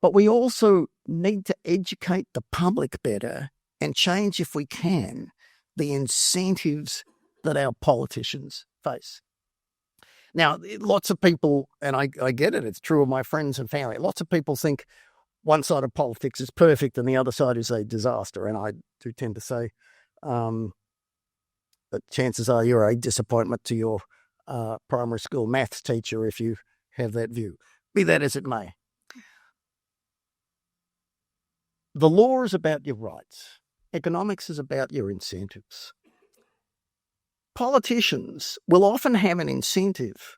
But we also need to educate the public better and change, if we can, the incentives that our politicians face. Now, lots of people, and I get it, it's true of my friends and family, lots of people think one side of politics is perfect and the other side is a disaster. And I do tend to say that chances are you're a disappointment to your primary school maths teacher if you have that view. Be that as it may. The law is about your rights. Economics is about your incentives. Politicians will often have an incentive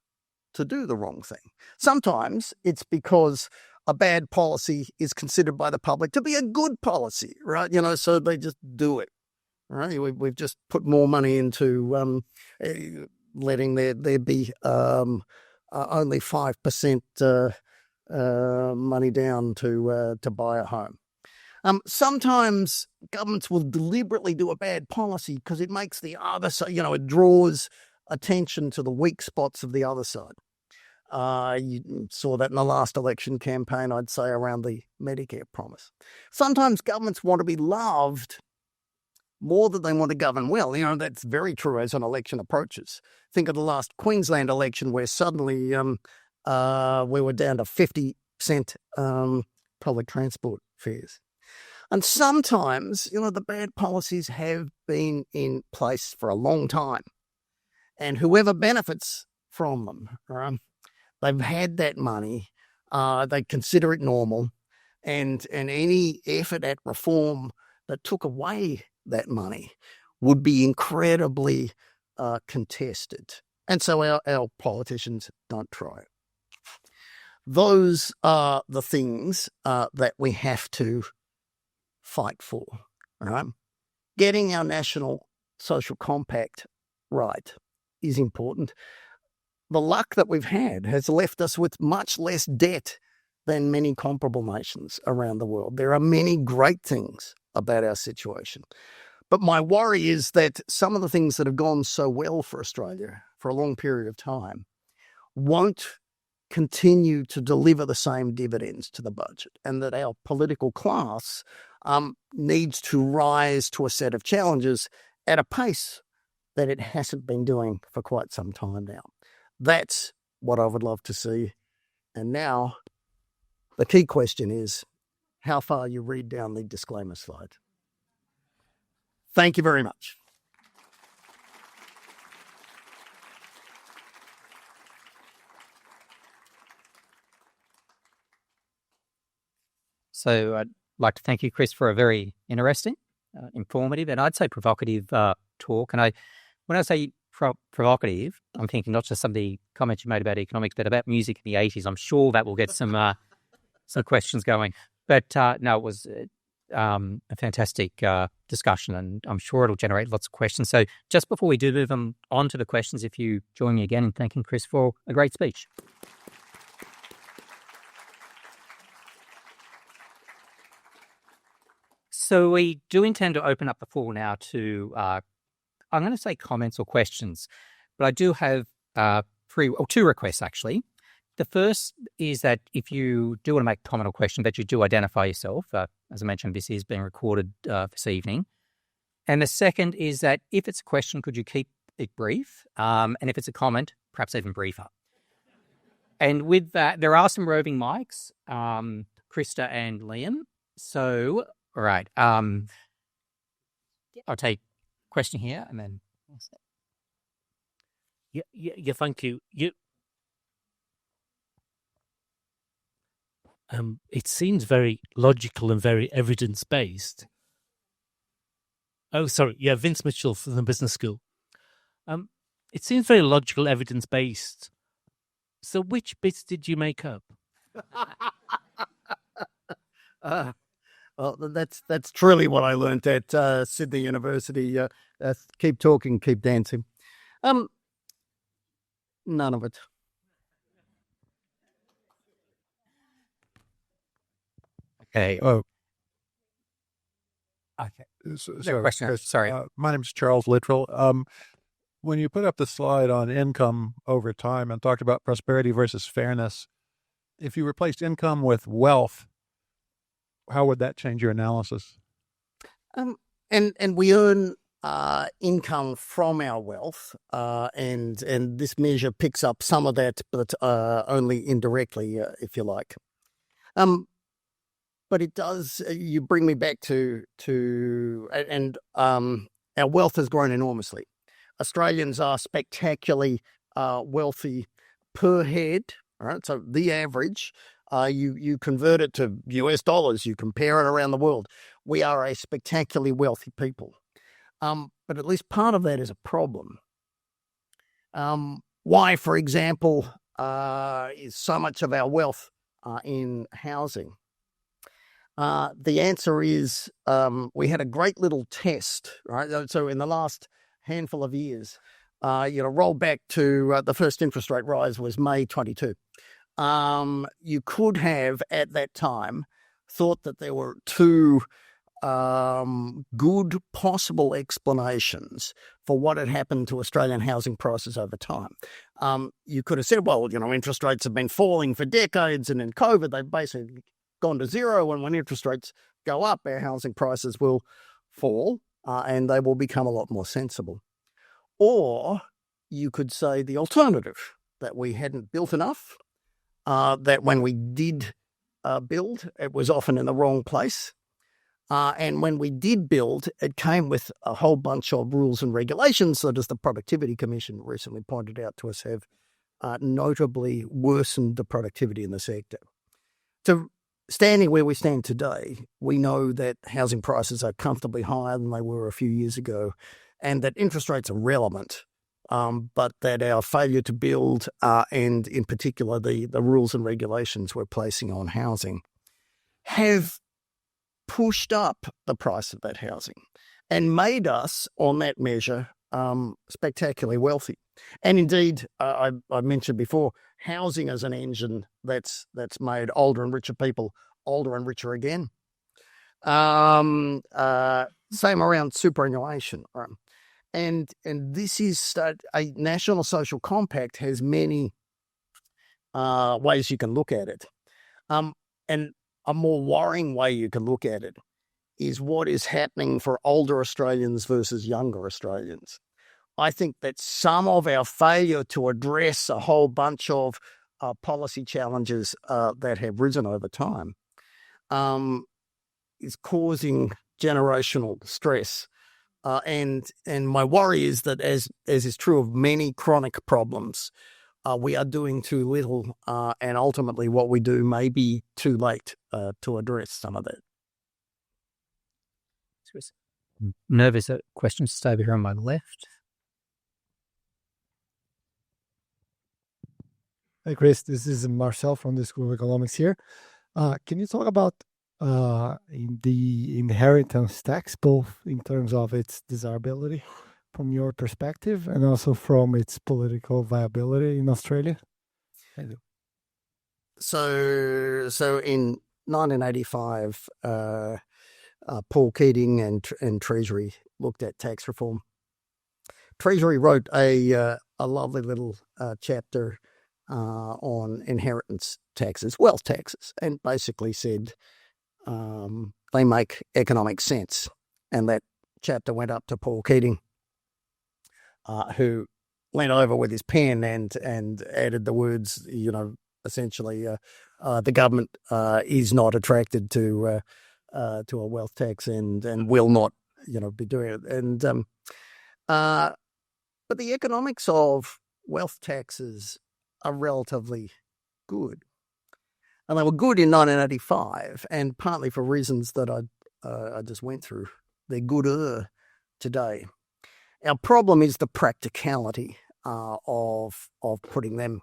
to do the wrong thing. Sometimes it's because a bad policy is considered by the public to be a good policy, right? So they just do it, right? We've just put more money into letting there be only 5% money down to buy a home. Sometimes governments will deliberately do a bad policy because it makes the other side, it draws attention to the weak spots of the other side. You saw that in the last election campaign, I'd say, around the Medicare promise. Sometimes governments want to be loved more than they want to govern well. That's very true as an election approaches. Think of the last Queensland election where suddenly we were down to 50-cent public transport fares. And sometimes, the bad policies have been in place for a long time. And whoever benefits from them, they've had that money, they consider it normal, and any effort at reform that took away that money would be incredibly contested. And so our politicians don't try it. Those are the things that we have to fight for, right? Getting our national social compact right is important. The luck that we've had has left us with much less debt than many comparable nations around the world. There are many great things about our situation. But my worry is that some of the things that have gone so well for Australia for a long period of time won't continue to deliver the same dividends to the budget, and that our political class needs to rise to a set of challenges at a pace that it hasn't been doing for quite some time now. That's what I would love to see. And now the key question is how far you read down the disclaimer slide. Thank you very much. So I'd like to thank you, Chris, for a very interesting informative, and I'd say provocative talk. And when I say provocative, I'm thinking not just some of the comments you made about economics, but about music in the 80s. I'm sure that will get some questions going. But no, it was a fantastic discussion, and I'm sure it'll generate lots of questions. So just before we do move on to the questions, if you join me again in thanking Chris for a great speech. So we do intend to open up the floor now to, I'm going to say comments or questions, but I do have two requests, actually. The first is that if you do want to make a comment or question, that you do identify yourself. As I mentioned, this is being recorded this evening. And the second is that if it's a question, could you keep it brief? And if it's a comment, perhaps even briefer. And with that, there are some roving mics, Krista and Liam. So, all right. I'll take a question here and then... Yeah, thank you. It seems very logical and very evidence-based. Oh, sorry. Yeah, Vince Mitchell from the business school. It seems very logical, evidence-based. So which bits did you make up? Well, that's truly what I learned at Sydney University. Keep talking, keep dancing. None of it. Okay. Oh, Okay. so, Sorry. my name is Charles Littrell. When you put up the slide on income over time and talked about prosperity versus fairness, if you replaced income with wealth, how would that change your analysis? And we earn income from our wealth, and this measure picks up some of that, but only indirectly, if you like. But it does. You bring me back to our wealth has grown enormously. Australians are spectacularly wealthy per head. All right, so the average. You convert it to US dollars. You compare it around the world. We are a spectacularly wealthy people. But at least part of that is a problem. Why, for example, is so much of our wealth in housing? The answer is we had a great little test, right? So in the last handful of years, roll back to the first interest rate rise was May 22. You could have at that time thought that there were two good possible explanations for what had happened to Australian housing prices over time. You could have said, well, interest rates have been falling for decades, and in COVID, they've basically gone to zero. And when interest rates go up, our housing prices will fall and they will become a lot more sensible. Or you could say the alternative, that we hadn't built enough, that when we did build, it was often in the wrong place. And when we did build, it came with a whole bunch of rules and regulations that, as the Productivity Commission recently pointed out to us, have notably worsened the productivity in the sector. So standing where we stand today, we know that housing prices are comfortably higher than they were a few years ago, and that interest rates are relevant, but that our failure to build, and in particular the rules and regulations we're placing on housing, have pushed up the price of that housing and made us, on that measure, spectacularly wealthy. And indeed, I mentioned before, housing as an engine that's made older and richer people older and richer again. Same around superannuation. And this is a national social compact has many ways you can look at it. And a more worrying way you can look at it is what is happening for older Australians versus younger Australians. I think that some of our failure to address a whole bunch of policy challenges that have risen over time is causing generational stress. And my worry is that, as is true of many chronic problems, we are doing too little, and ultimately what we do may be too late to address some of that. Nervous at questions to stay over here on my left. Hey, Chris, this is Marcel from the School of Economics here. Can you talk about in the inheritance tax, both in terms of its desirability from your perspective and also from its political viability in Australia? So in 1985, Paul Keating and Treasury looked at tax reform. Treasury wrote a lovely little chapter on inheritance taxes, wealth taxes, and basically said they make economic sense. And that chapter went up to Paul Keating, who went over with his pen and added the words, essentially, the government is not attracted to a wealth tax and will not, be doing it. And but the economics of wealth taxes are relatively good. And they were good in 1985, and partly for reasons that I just went through. They're gooder today. Our problem is the practicality of putting them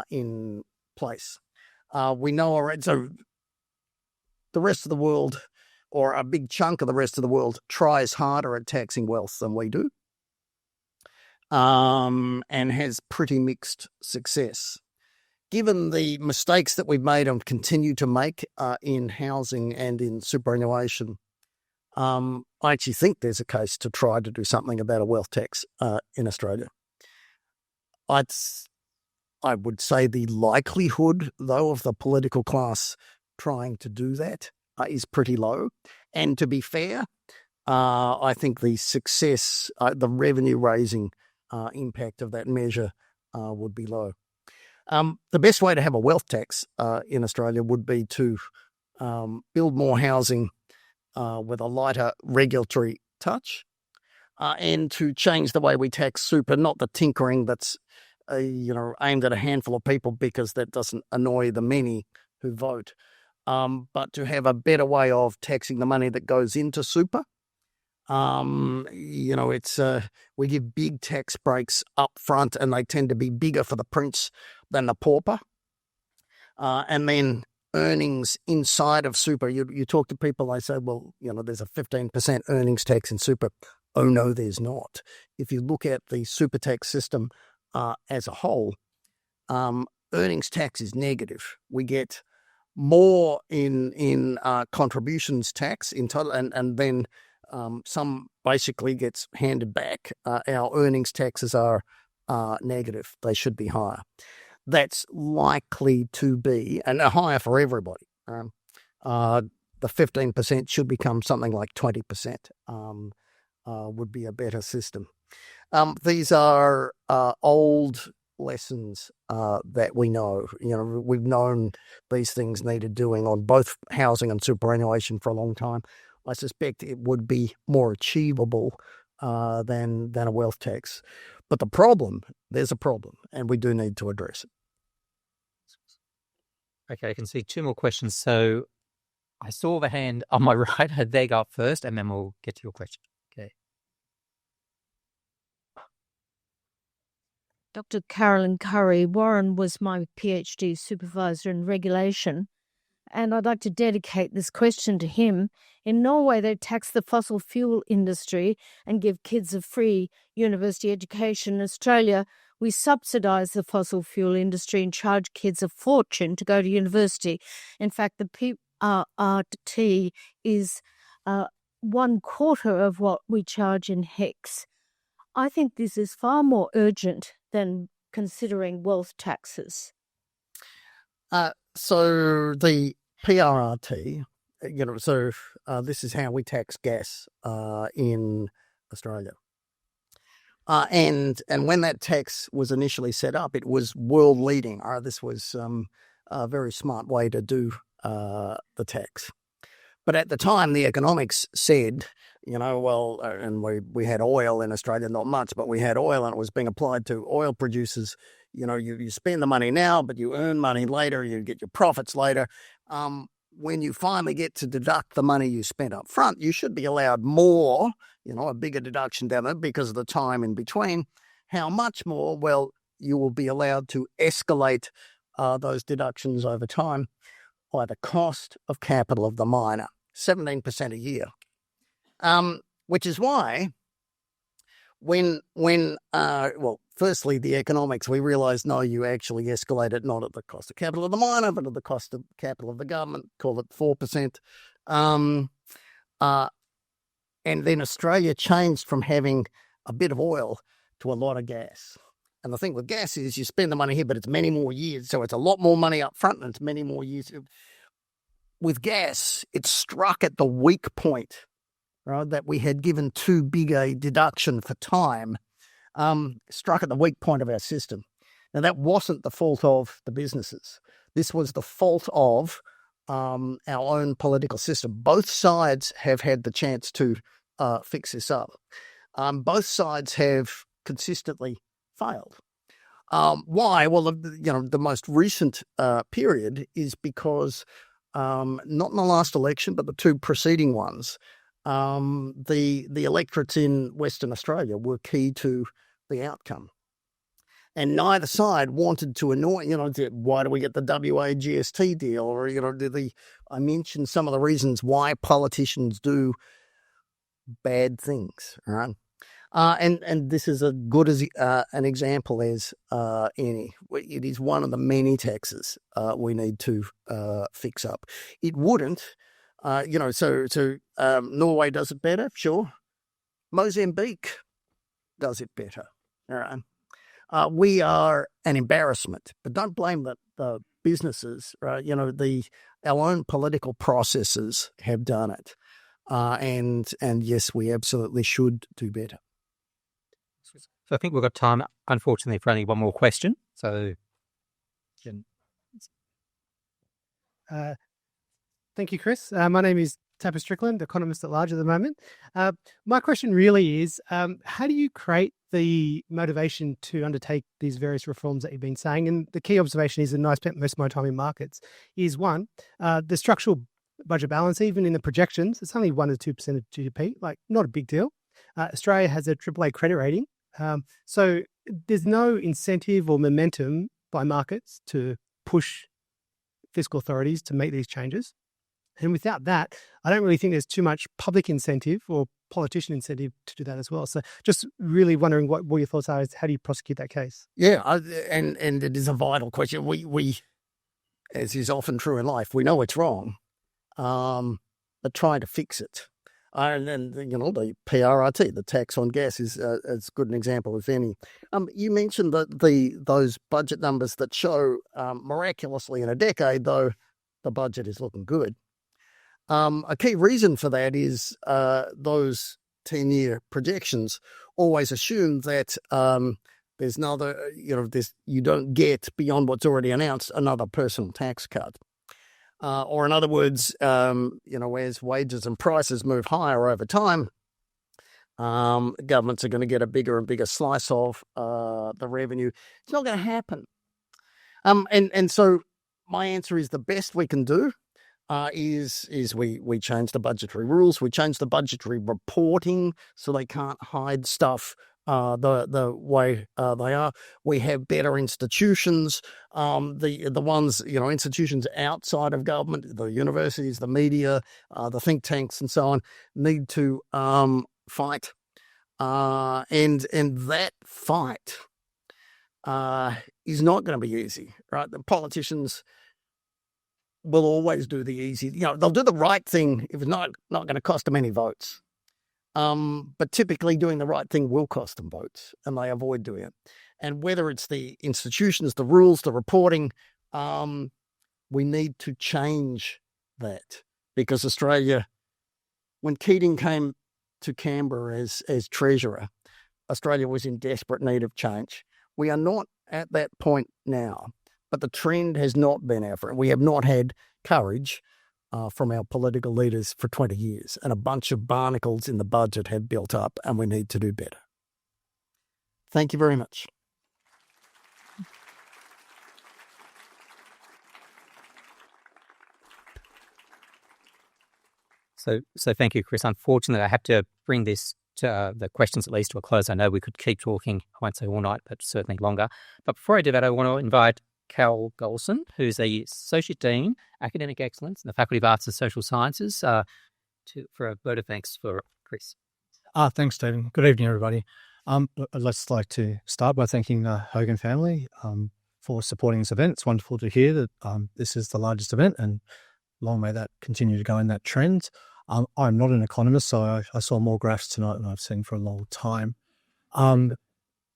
in place. We know already, so the rest of the world, or a big chunk of the rest of the world, tries harder at taxing wealth than we do. And has pretty mixed success. Given the mistakes that we've made and continue to make in housing and in superannuation, I actually think there's a case to try to do something about a wealth tax in Australia. I would say the likelihood, though, of the political class trying to do that is pretty low. And to be fair, I think the success, the revenue-raising impact of that measure would be low. The best way to have a wealth tax in Australia would be to build more housing with a lighter regulatory touch and to change the way we tax super, not the tinkering that's aimed at a handful of people because that doesn't annoy the many who vote, but to have a better way of taxing the money that goes into super. It's we give big tax breaks up front, and they tend to be bigger for the prince than the pauper. And then earnings inside of super, you talk to people, they say, well, there's a 15% earnings tax in super. Oh, no, there's not. If you look at the super tax system as a whole, earnings tax is negative. We get more in contributions tax in total, and then some basically gets handed back. Our earnings taxes are negative. They should be higher. That's likely to be, and higher for everybody. The 15% should become something like 20%. Would be a better system. These are old lessons that we know. We've known these things needed doing on both housing and superannuation for a long time. I suspect it would be more achievable than a wealth tax. But there's a problem, and we do need to address it. Okay, I can see two more questions. So I saw the hand on my right. They go up first, and then we'll get to your question. Okay. Dr. Carolyn Curry, Warren was my PhD supervisor in regulation, and I'd like to dedicate this question to him. In Norway, they tax the fossil fuel industry and give kids a free university education. In Australia, we subsidise the fossil fuel industry and charge kids a fortune to go to university. In fact, the PRRT is 1/4 of what we charge in HECS. I think this is far more urgent than considering wealth taxes. So the PRRT, this is how we tax gas in Australia. And when that tax was initially set up, it was world leading. This was a very smart way to do the tax. But at the time, the economics said, and we had oil in Australia, not much, but we had oil, and it was being applied to oil producers. You spend the money now, but you earn money later, you get your profits later. when you finally get to deduct the money you spent up front, you should be allowed more, a bigger deduction down there because of the time in between. How much more? Well, you will be allowed to escalate those deductions over time by the cost of capital of the miner, 17% a year. Which is why firstly, the economics, we realized, no, you actually escalate it not at the cost of capital of the miner, but at the cost of capital of the government, call it 4%. And then Australia changed from having a bit of oil to a lot of gas. And the thing with gas is you spend the money here, but it's many more years. So it's a lot more money up front and it's many more years. With gas, it struck at the weak point, right, that we had given too big a deduction for time, struck at the weak point of our system. Now, that wasn't the fault of the businesses. This was the fault of our own political system. Both sides have had the chance to fix this up. Both sides have consistently failed. Why? Well, the most recent period is because not in the last election, but the two preceding ones, the electorates in Western Australia were key to the outcome. And neither side wanted to annoy, why do we get the WA GST deal? Or, I mentioned some of the reasons why politicians do bad things, right? And this is as good as an example as any. It is one of the many taxes we need to fix up. It wouldn't, Norway does it better, sure. Mozambique does it better, all right? We are an embarrassment, but don't blame the businesses, right? Our own political processes have done it. And yes, we absolutely should do better. So I think we've got time, unfortunately, for only one more question. So, thank you, Chris. My name is Tapper Strickland, economist at large at the moment. My question really is, how do you create the motivation to undertake these various reforms that you've been saying? And the key observation is, and I spent most of my time in markets, is one, the structural budget balance, even in the projections, it's only 1 to 2% of GDP, like not a big deal. Australia has a AAA credit rating. So there's no incentive or momentum by markets to push fiscal authorities to make these changes. And without that, I don't really think there's too much public incentive or politician incentive to do that as well. So just really wondering what your thoughts are, is how do you prosecute that case? Yeah, and it is a vital question. We, as is often true in life, we know it's wrong, but trying to fix it. And then, the PRRT, the tax on gas, is as good an example as any. You mentioned those budget numbers that show miraculously in a decade, though, the budget is looking good. A key reason for that is those 10-year projections always assume that there's another, you don't get beyond what's already announced another personal tax cut. Or in other words, as wages and prices move higher over time, governments are going to get a bigger and bigger slice of the revenue. It's not going to happen. And so my answer is the best we can do is we change the budgetary rules, we change the budgetary reporting so they can't hide stuff the way they are. We have better institutions. The ones, institutions outside of government, the universities, the media, the think tanks, and so on, need to fight. And that fight is not going to be easy, right? The politicians will always do the easy. They'll do the right thing if it's not going to cost them any votes. But typically doing the right thing will cost them votes, and they avoid doing it. And whether it's the institutions, the rules, the reporting, we need to change that, because Australia, when Keating came to Canberra as Treasurer, Australia was in desperate need of change. We are not at that point now, but the trend has not been our friend. We have not had courage from our political leaders for 20 years, and a bunch of barnacles in the budget have built up, and we need to do better. Thank you very much. So thank you, Chris. Unfortunately, I have to bring this to the questions at least to a close. I know we could keep talking, I won't say all night, but certainly longer. But before I do that, I want to invite Cal Gulson, who's the Associate Dean, Academic Excellence in the Faculty of Arts and Social Sciences, for a vote of thanks for Chris. Thanks, Stephen. Good evening, everybody. I'd just like to start by thanking the Hogan family for supporting this event. It's wonderful to hear that this is the largest event, and long may that continue to go in that trend. I'm not an economist, so I saw more graphs tonight than I've seen for a long time.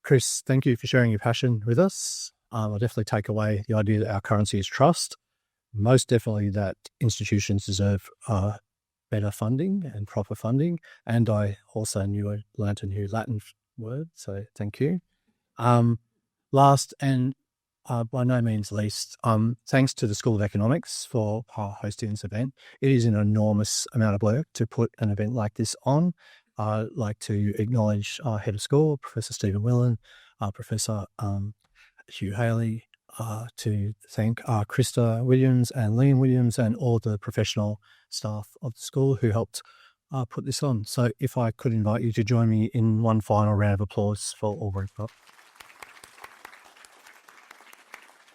Chris, thank you for sharing your passion with us. I'll definitely take away the idea that our currency is trust. Most definitely that institutions deserve better funding and proper funding. And I also learnt a new Latin word, so thank you. Last and by no means least, thanks to the School of Economics for hosting this event. It is an enormous amount of work to put an event like this on. I'd like to acknowledge our head of school, Professor Stephen Whelan, Professor Hugh Haley, to thank Krista Williams and Liam Williams and all the professional staff of the school who helped put this on. So if I could invite you to join me in one final round of applause for all group.